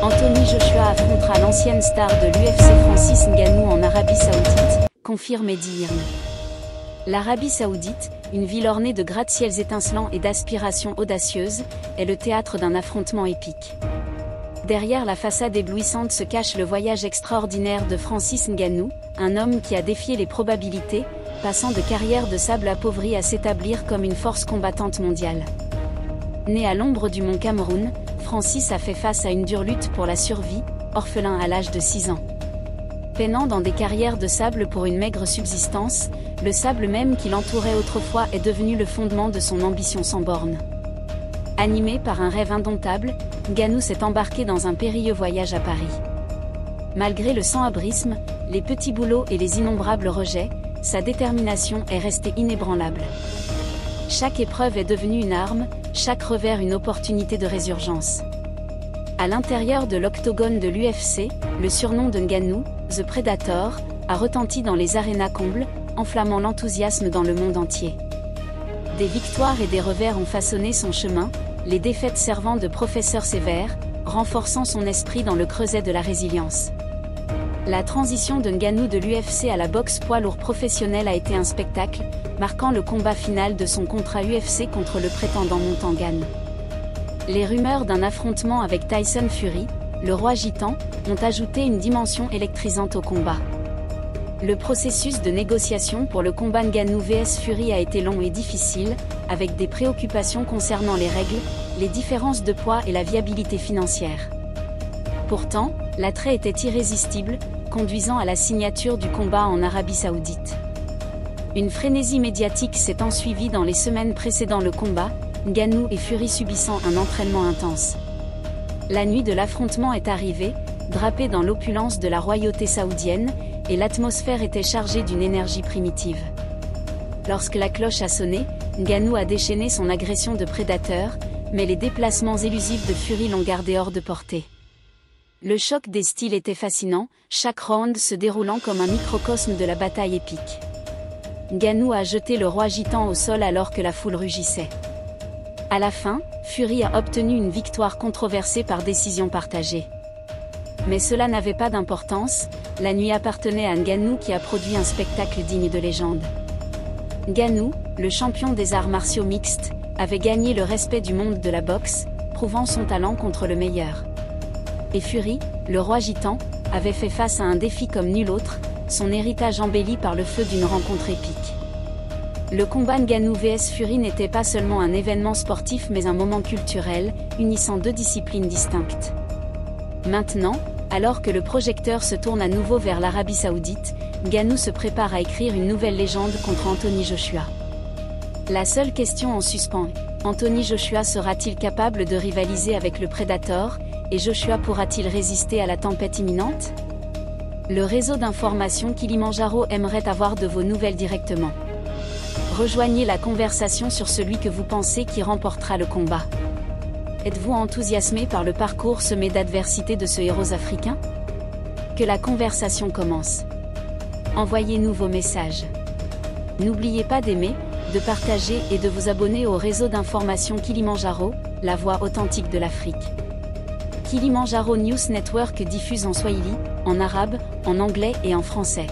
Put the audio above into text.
Anthony Joshua affrontera l'ancienne star de l'UFC Francis Ngannou en Arabie Saoudite, confirme Eddie Hearn. L'Arabie Saoudite, une ville ornée de gratte-ciels étincelants et d'aspirations audacieuses, est le théâtre d'un affrontement épique. Derrière la façade éblouissante se cache le voyage extraordinaire de Francis Ngannou, un homme qui a défié les probabilités, passant de carrière de sable appauvri à s'établir comme une force combattante mondiale. Né à l'ombre du mont Cameroun, Francis a fait face à une dure lutte pour la survie, orphelin à l'âge de 6 ans. Peinant dans des carrières de sable pour une maigre subsistance, le sable même qui l'entourait autrefois est devenu le fondement de son ambition sans bornes. Animé par un rêve indomptable, Ngannou s'est embarqué dans un périlleux voyage à Paris. Malgré le sans-abrisme, les petits boulots et les innombrables rejets, sa détermination est restée inébranlable. Chaque épreuve est devenue une arme, chaque revers une opportunité de résurgence. À l'intérieur de l'octogone de l'UFC, le surnom de Ngannou, The Predator, a retenti dans les arénas combles, enflammant l'enthousiasme dans le monde entier. Des victoires et des revers ont façonné son chemin, les défaites servant de professeur sévère, renforçant son esprit dans le creuset de la résilience. La transition de Ngannou de l'UFC à la boxe poids lourd professionnelle a été un spectacle, marquant le combat final de son contrat UFC contre le prétendant Montangan. Les rumeurs d'un affrontement avec Tyson Fury, le roi gitan, ont ajouté une dimension électrisante au combat. Le processus de négociation pour le combat Ngannou vs Fury a été long et difficile, avec des préoccupations concernant les règles, les différences de poids et la viabilité financière. Pourtant, l'attrait était irrésistible, conduisant à la signature du combat en Arabie Saoudite. Une frénésie médiatique s'est ensuivie dans les semaines précédant le combat, Ngannou et Fury subissant un entraînement intense. La nuit de l'affrontement est arrivée, drapée dans l'opulence de la royauté saoudienne, et l'atmosphère était chargée d'une énergie primitive. Lorsque la cloche a sonné, Ngannou a déchaîné son agression de prédateur, mais les déplacements élusifs de Fury l'ont gardé hors de portée. Le choc des styles était fascinant, chaque round se déroulant comme un microcosme de la bataille épique. Ngannou a jeté le roi gitan au sol alors que la foule rugissait. À la fin, Fury a obtenu une victoire controversée par décision partagée. Mais cela n'avait pas d'importance, la nuit appartenait à Ngannou qui a produit un spectacle digne de légende. Ngannou, le champion des arts martiaux mixtes, avait gagné le respect du monde de la boxe, prouvant son talent contre le meilleur. Et Fury, le roi gitan, avait fait face à un défi comme nul autre, son héritage embelli par le feu d'une rencontre épique. Le combat Ngannou vs Fury n'était pas seulement un événement sportif mais un moment culturel, unissant deux disciplines distinctes. Maintenant, alors que le projecteur se tourne à nouveau vers l'Arabie Saoudite, Ngannou se prépare à écrire une nouvelle légende contre Anthony Joshua. La seule question en suspens, Anthony Joshua sera-t-il capable de rivaliser avec le Predator, et Joshua pourra-t-il résister à la tempête imminente? Le réseau d'information Kilimanjaro aimerait avoir de vos nouvelles directement. Rejoignez la conversation sur celui que vous pensez qui remportera le combat. Êtes-vous enthousiasmé par le parcours semé d'adversité de ce héros africain? Que la conversation commence. Envoyez-nous vos messages. N'oubliez pas d'aimer, de partager et de vous abonner au réseau d'information Kilimanjaro, la voix authentique de l'Afrique. Kilimanjaro News Network diffuse en swahili, en arabe, en anglais et en français.